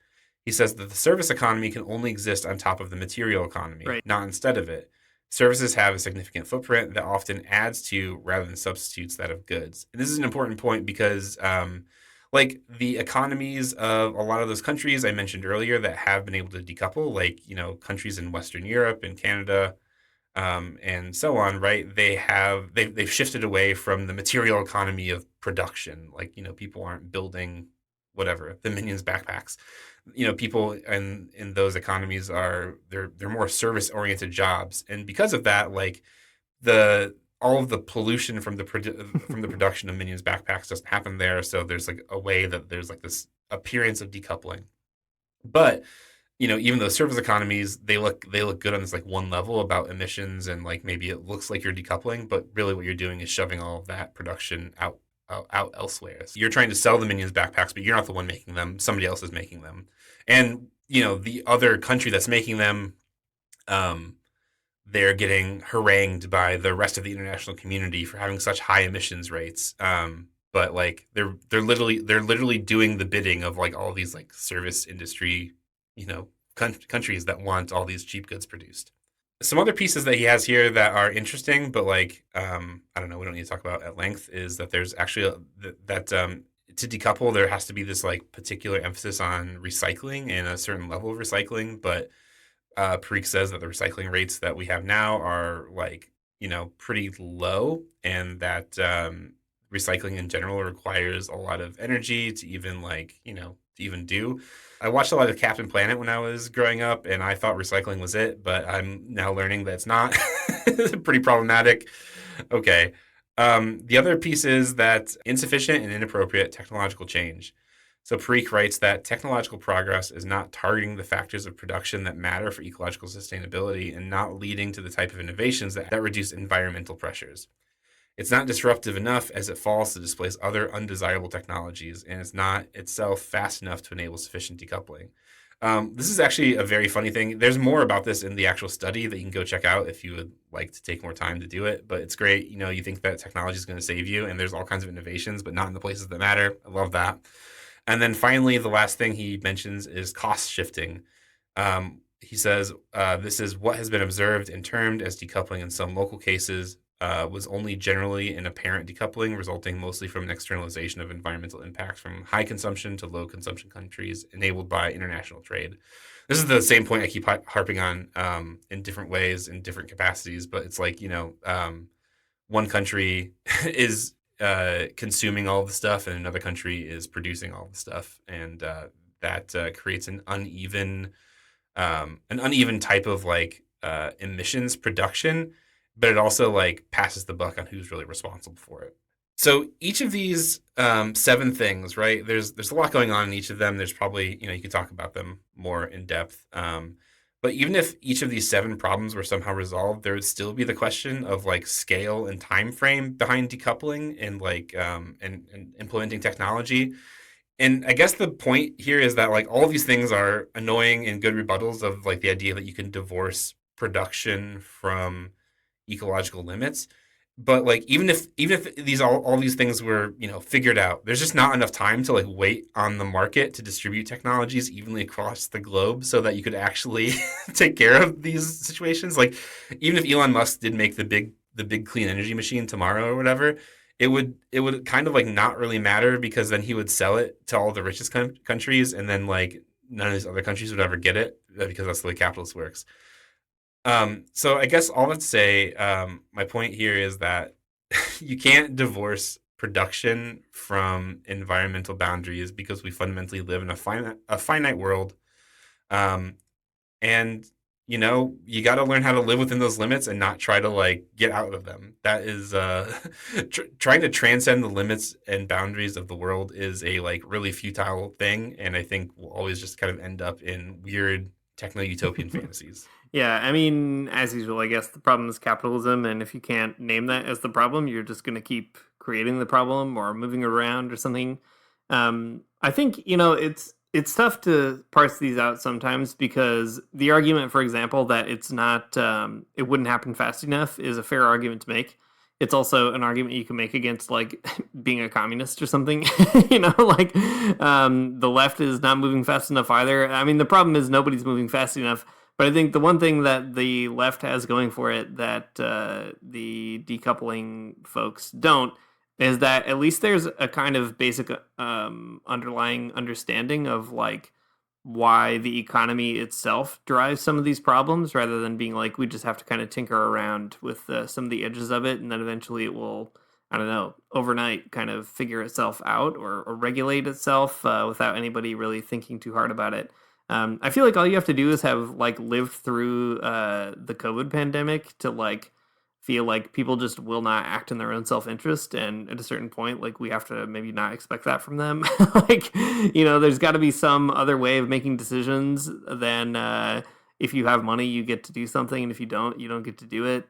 He says that the service economy can only exist on top of the material economy, Right. not instead of it. Services have a significant footprint that often adds to rather than substitutes that of goods. And this is an important point because, like, the economies of a lot of those countries I mentioned earlier that have been able to decouple, like, countries in Western Europe and Canada, and so on, right? They've shifted away from the material economy of production. Like, people aren't building whatever, the Minions backpacks. People in those economies they're more service oriented jobs, and because of that, like all of the pollution from the production of Minions backpacks doesn't happen there. So there's like a way that there's like this appearance of decoupling, but even those service economies, they look good on this like one level about emissions, and like maybe it looks like you're decoupling, but really what you're doing is shoving all of that production out elsewhere. So you're trying to sell the Minions backpacks, but you're not the one making them. Somebody else is making them. And, the other country that's making them, they're getting harangued by the rest of the international community for having such high emissions rates. But like they're literally doing the bidding of like all these like service industry, countries that want all these cheap goods produced. Some other pieces that he has here that are interesting, but like, I don't know, we don't need to talk about at length, is that there's actually to decouple, there has to be this like particular emphasis on recycling and a certain level of recycling. But Parikh says that the recycling rates that we have now are like, pretty low, and that recycling in general requires a lot of energy to even like, to even do. I watched a lot of Captain Planet when I was growing up, and I thought recycling was it, but I'm now learning that it's not. It's pretty problematic. Okay. The other piece is that insufficient and inappropriate technological change. So Parikh writes that technological progress is not targeting the factors of production that matter for ecological sustainability and not leading to the type of innovations that reduce environmental pressures. It's not disruptive enough as it falls to displace other undesirable technologies, and it's not itself fast enough to enable sufficient decoupling. This is actually a very funny thing. There's more about this in the actual study that you can go check out if you would like to take more time to do it. But it's great. You think that technology is going to save you, and there's all kinds of innovations, but not in the places that matter. I love that. And then finally, the last thing he mentions is cost shifting. He says, this is what has been observed and termed as decoupling in some local cases, was only generally an apparent decoupling, resulting mostly from an externalization of environmental impact from high consumption to low consumption countries enabled by international trade. This is the same point I keep harping on in different ways, in different capacities, but it's like, one country is consuming all the stuff and another country is producing all the stuff. And that creates an uneven type of like emissions production, but it also like passes the buck on who's really responsible for it. So each of these 7 things, right? There's a lot going on in each of them. There's probably, you could talk about them more in depth. But even if each of these 7 problems were somehow resolved, there would still be the question of like scale and time frame behind decoupling and like and implementing technology. And I guess the point here is that like all of these things are annoying and good rebuttals of like the idea that you can divorce production from ecological limits. But like even if these all these things were figured out, there's just not enough time to like wait on the market to distribute technologies evenly across the globe so that you could actually take care of these situations. Like even if Elon Musk did make the big the big clean energy machine tomorrow or whatever, it would kind of like not really matter, because then he would sell it to all the richest countries, and then like none of these other countries would ever get it, because that's the way capitalist works. So I guess all that to say, my point here is that you can't divorce production from environmental boundaries, because we fundamentally live in a finite world. Um, and you got to learn how to live within those limits and not try to like get out of them. That is trying to transcend the limits and boundaries of the world is a like really futile thing, and I think we'll always just kind of end up in weird techno-utopian fantasies. Yeah, I mean, as usual, I guess the problem is capitalism, and if you can't name that as the problem, you're just going to keep creating the problem or moving around or something. I think, it's tough to parse these out sometimes, because the argument, for example, that it's not, it wouldn't happen fast enough is a fair argument to make. It's also an argument you can make against like being a communist or something, the left is not moving fast enough either. I mean, the problem is nobody's moving fast enough. But I think the one thing that the left has going for it that the decoupling folks don't is that at least there's a kind of basic underlying understanding of like why the economy itself drives some of these problems, rather than being like, we just have to kind of tinker around with some of the edges of it, and then eventually it will, I don't know, overnight kind of figure itself out or regulate itself without anybody really thinking too hard about it. I feel like all you have to do is have like lived through the COVID pandemic to like feel like people just will not act in their own self-interest, and at a certain point, like, we have to maybe not expect that from them. There's got to be some other way of making decisions than if you have money, you get to do something, and if you don't get to do it.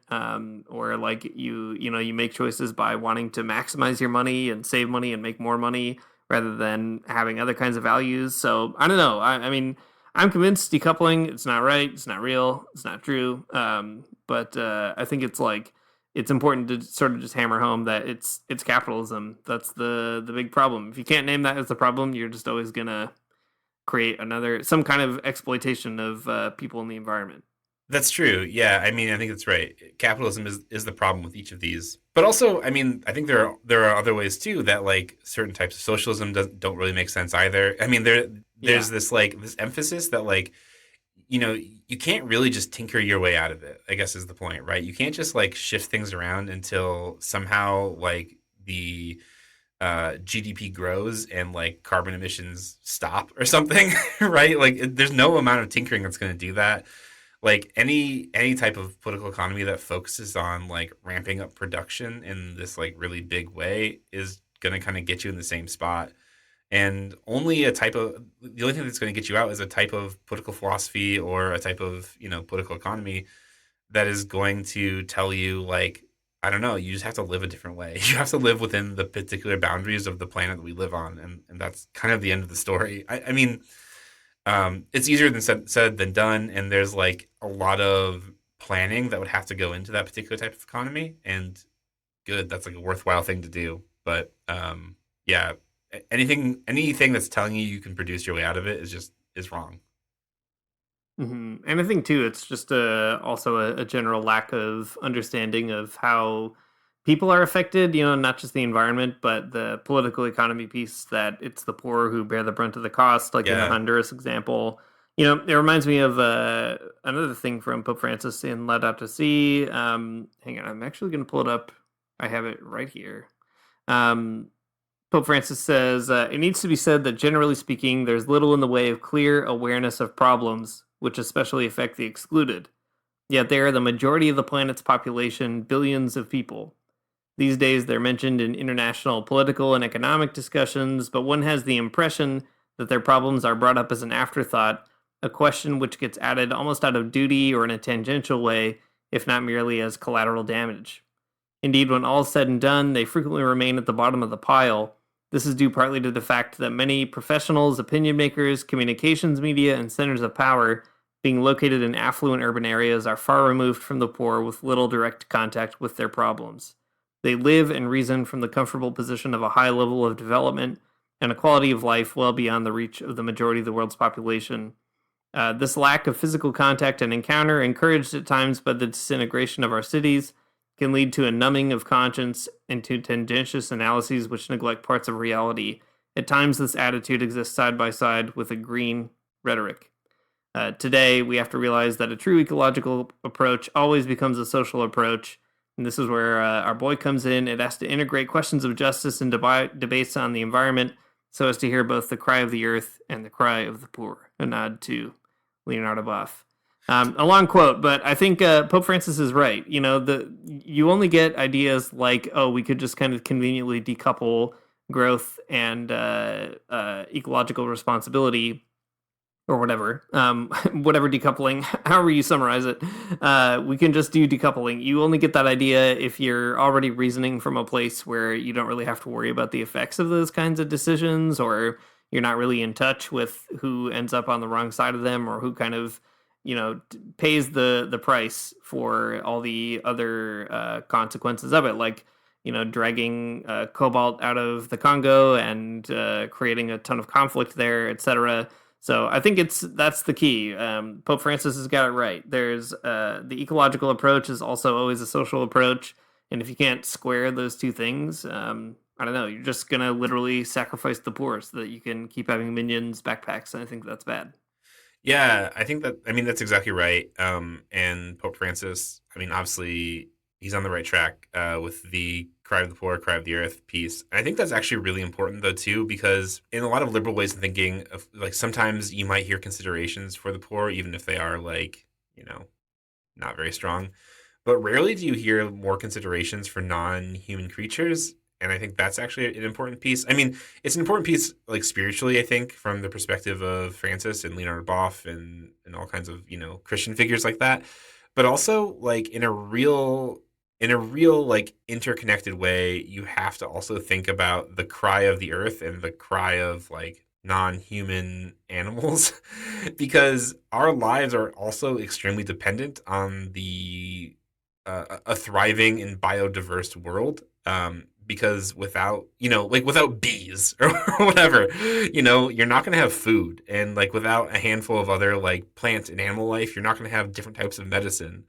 Or like you make choices by wanting to maximize your money and save money and make more money, rather than having other kinds of values. So I don't know. I mean, I'm convinced decoupling, it's not right, it's not real, it's not true. But I think it's important to sort of just hammer home that it's capitalism. That's the big problem. If you can't name that as the problem, you're just always gonna create some kind of exploitation of people in the environment. That's true. Yeah, I mean, I think that's right. Capitalism is the problem with each of these. But also, I mean, I think there are other ways too that like certain types of socialism don't really make sense either. I mean, there's this like this emphasis that like, you can't really just tinker your way out of it, I guess is the point, right? You can't just like shift things around until somehow like the GDP grows and like carbon emissions stop or something, right? Like there's no amount of tinkering that's going to do that. Like any type of political economy that focuses on like ramping up production in this like really big way is going to kind of get you in the same spot. And the only thing that's going to get you out is a type of political philosophy or a type of, political economy that is going to tell you like, I don't know, you just have to live a different way. You have to live within the particular boundaries of the planet that we live on. And that's kind of the end of the story. I mean, it's easier than said than done. And there's like a lot of planning that would have to go into that particular type of economy. And good, that's like a worthwhile thing to do. But yeah, anything that's telling you can produce your way out of it is wrong. Mm-hmm. And I think too, it's just also a general lack of understanding of how people are affected, not just the environment, but the political economy piece, that it's the poor who bear the brunt of the cost, like in the Honduras example. It reminds me of another thing from Pope Francis in Laudato Si. Hang on, I'm actually going to pull it up. I have it right here. Pope Francis says, it needs to be said that generally speaking, there's little in the way of clear awareness of problems, which especially affect the excluded. Yet they are the majority of the planet's population, billions of people. These days they're mentioned in international political and economic discussions, but one has the impression that their problems are brought up as an afterthought, a question which gets added almost out of duty or in a tangential way, if not merely as collateral damage. Indeed, when all is said and done, they frequently remain at the bottom of the pile. This is due partly to the fact that many professionals, opinion makers, communications media, and centers of power, being located in affluent urban areas, are far removed from the poor with little direct contact with their problems. They live and reason from the comfortable position of a high level of development and a quality of life well beyond the reach of the majority of the world's population. This lack of physical contact and encounter, encouraged at times by the disintegration of our cities, can lead to a numbing of conscience and to tendentious analyses which neglect parts of reality. At times, this attitude exists side by side with a green rhetoric. Today, we have to realize that a true ecological approach always becomes a social approach. And this is where our boy comes in. It has to integrate questions of justice and debates on the environment so as to hear both the cry of the earth and the cry of the poor. A nod to Leonardo Boff. A long quote, but I think Pope Francis is right. You know, you only get ideas like, oh, we could just kind of conveniently decouple growth and ecological responsibility, or whatever, whatever decoupling, however you summarize it. We can just do decoupling. You only get that idea if you're already reasoning from a place where you don't really have to worry about the effects of those kinds of decisions, or you're not really in touch with who ends up on the wrong side of them, or who kind of, you know, pays the price for all the other consequences of it, like, you know, dragging cobalt out of the Congo and creating a ton of conflict there, etc. So I think that's the key. Pope Francis has got it right. There's the ecological approach is also always a social approach, and if you can't square those two things, I don't know, you're just gonna literally sacrifice the poor so that you can keep having minions backpacks, and I think that's bad. Yeah, I think that's exactly right. And Pope Francis, I mean, obviously he's on the right track with the cry of the poor, cry of the earth piece. And I think that's actually really important though too, because in a lot of liberal ways of thinking, like sometimes you might hear considerations for the poor, even if they are like, you know, not very strong. But rarely do you hear more considerations for non-human creatures. And I think that's actually an important piece. I mean, it's an important piece, like spiritually, I think, from the perspective of Francis and Leonardo Boff and all kinds of, you know, Christian figures like that. But also, like, in a real like interconnected way, you have to also think about the cry of the earth and the cry of like non-human animals, because our lives are also extremely dependent on the a thriving and biodiverse world. Because without, you know, like without bees or whatever, you know, you're not going to have food. And like without a handful of other like plant and animal life, you're not going to have different types of medicine.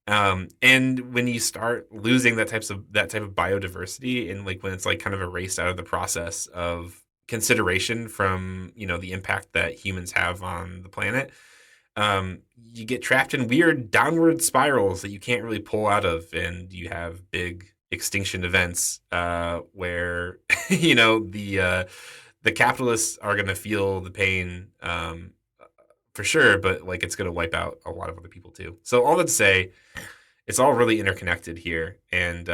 And when you start losing that type of biodiversity, and like when it's like kind of erased out of the process of consideration from, you know, the impact that humans have on the planet, you get trapped in weird downward spirals that you can't really pull out of, and you have big extinction events where you know the capitalists are going to feel the pain for sure, but like it's going to wipe out a lot of other people too. So all that to say, it's all really interconnected here, and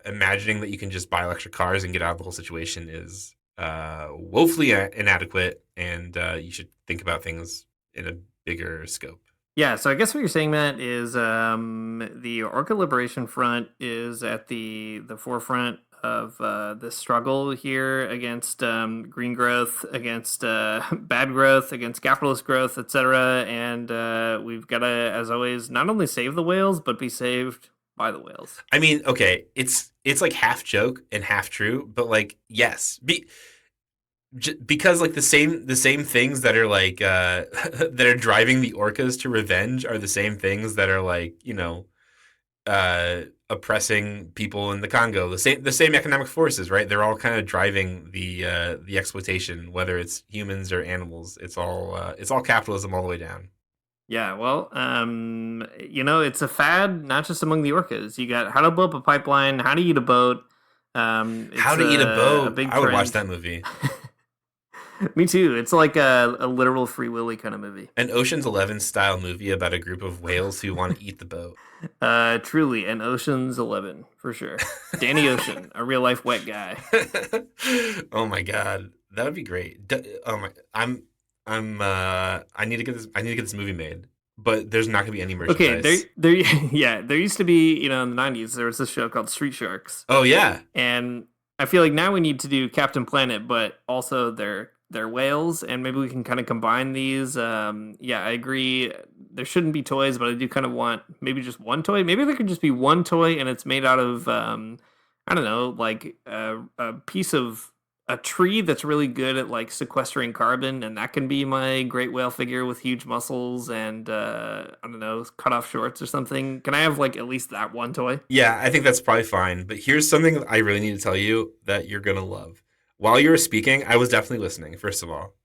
imagining that you can just buy electric cars and get out of the whole situation is woefully inadequate, and you should think about things in a bigger scope. Yeah, so I guess what you're saying, Matt, is the Orca Liberation Front is at the forefront of this struggle here against green growth, against bad growth, against capitalist growth, etc. And we've got to, as always, not only save the whales, but be saved by the whales. I mean, okay, it's like half joke and half true, but like, yes, because like the same things that are like that are driving the orcas to revenge are the same things that are like, you know, oppressing people in the Congo. The same economic forces, right? They're all kind of driving the exploitation, whether it's humans or animals. It's all capitalism all the way down. Yeah, well, you know, it's a fad, not just among the orcas. You got how to blow up a pipeline, how to eat a boat. How to eat a boat. I would watch that movie. Me too. It's like a literal Free Willy kind of movie. An Ocean's 11 style movie about a group of whales who want to eat the boat. Truly, an Ocean's 11 for sure. Danny Ocean, a real life wet guy. Oh my god, that would be great. I need to get this movie made, but there's not going to be any merchandise. Okay, there used to be, you know, in the 90s, there was this show called Street Sharks. Oh yeah, and I feel like now we need to do Captain Planet, but also their whales, and maybe we can kind of combine these. Yeah, I agree. There shouldn't be toys, but I do kind of want maybe just one toy. Maybe there could just be one toy, and it's made out of I don't know, like a piece of a tree that's really good at like sequestering carbon, and that can be my great whale figure with huge muscles and I don't know, cut off shorts or something. Can I have like at least that one toy? Yeah, I think that's probably fine. But here's something I really need to tell you that you're gonna love. While you were speaking, I was definitely listening. First of all,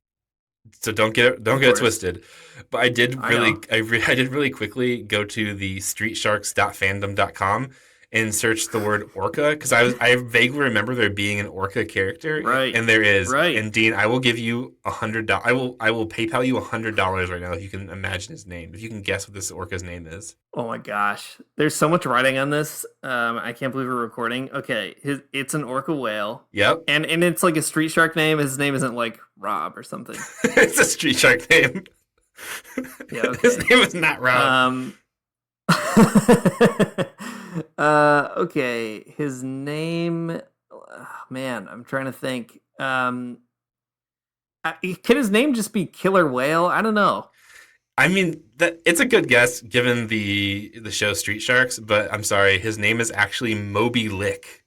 so don't get it twisted. But I did really quickly go to the streetsharks.fandom.com and search the word orca, because I vaguely remember there being an orca character, Right. And there is. Right. And Dean, I will give you $100. I will PayPal you $100 right now if you can imagine his name. If you can guess what this orca's name is. Oh my gosh, there's so much writing on this. I can't believe we're recording. Okay, it's an orca whale. Yep. And it's like a street shark name. His name isn't like Rob or something. It's a street shark name. Yeah. Okay. His name is not Rob. Okay, his name, man, I'm trying to think. Can his name just be Killer Whale? I don't know. I mean, it's a good guess given the show Street Sharks, but I'm sorry, his name is actually Moby Lick.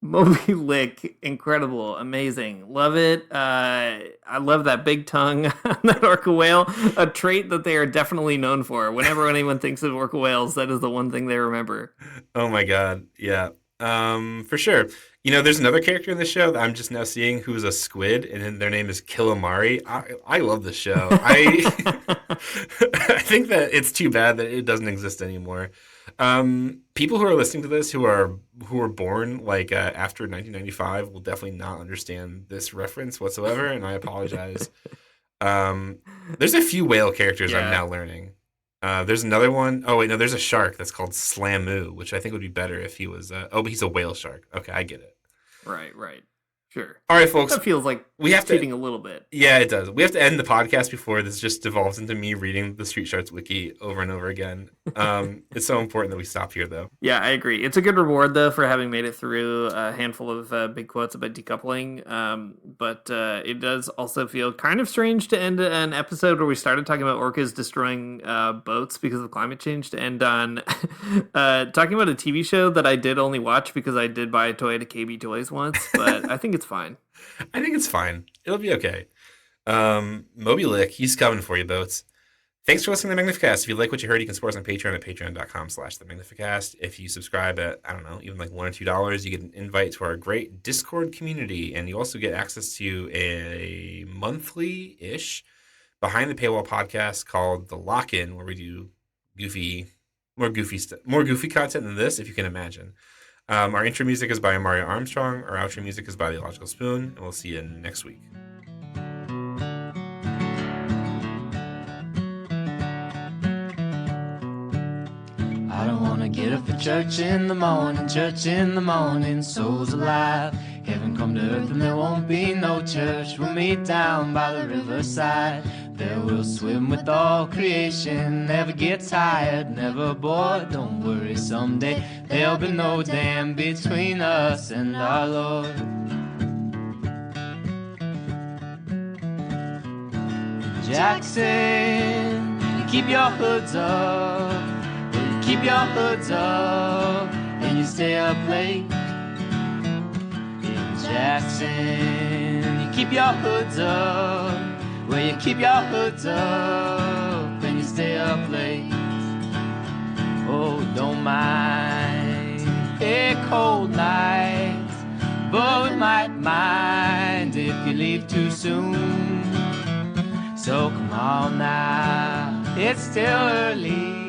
Moby Lick, incredible, amazing, love it. I love that big tongue on that orca whale, a trait that they are definitely known for. Whenever anyone thinks of orca whales, that is the one thing they remember. Oh my god, yeah, for sure. You know, there's another character in the show that I'm just now seeing who is a squid, and their name is Killamari. I love this show. I think that it's too bad that it doesn't exist anymore. People who are listening to this who were born like after 1995 will definitely not understand this reference whatsoever, and I apologize. There's a few whale characters I'm now learning. There's another one. Oh wait, no, there's a shark that's called Slamu, which I think would be better if he was. But he's a whale shark. Okay, I get it. Right. Sure. All right, folks. That feels like we have cheating a little bit. Yeah, it does. We have to end the podcast before this just devolves into me reading the Street Sharks wiki over and over again. It's so important that we stop here, though. Yeah, I agree. It's a good reward, though, for having made it through a handful of big quotes about decoupling. But it does also feel kind of strange to end an episode where we started talking about orcas destroying boats because of climate change to end on talking about a TV show that I did only watch because I did buy a toy at a KB Toys once. But I think it's fine. I think it's fine. It'll be okay. Moby Lick, he's coming for you, boats. Thanks for listening to the Magnificast. If you like what you heard, you can support us on Patreon at patreon.com/themagnificast. If you subscribe at, I don't know, even like $1 or $2, you get an invite to our great Discord community, and you also get access to a monthly-ish behind the paywall podcast called The Lock-In, where we do more goofy content than this, if you can imagine. Our intro music is by Mario Armstrong. Our outro music is by The Illogical Spoon. And we'll see you next week. I don't want to get up for church in the morning, souls alive. Heaven come to earth and there won't be no church. We'll meet down by the riverside. There we'll swim with all creation. Never get tired, never bored. Don't worry, someday there'll be no dam between us and our Lord. Jackson, keep your hoods up. Keep your hoods up and you stay up late. In Jackson, you keep your hoods up. Well, you keep your hoods up and you stay up late. Oh, don't mind a cold night, but we might mind if you leave too soon. So come on now, it's still early.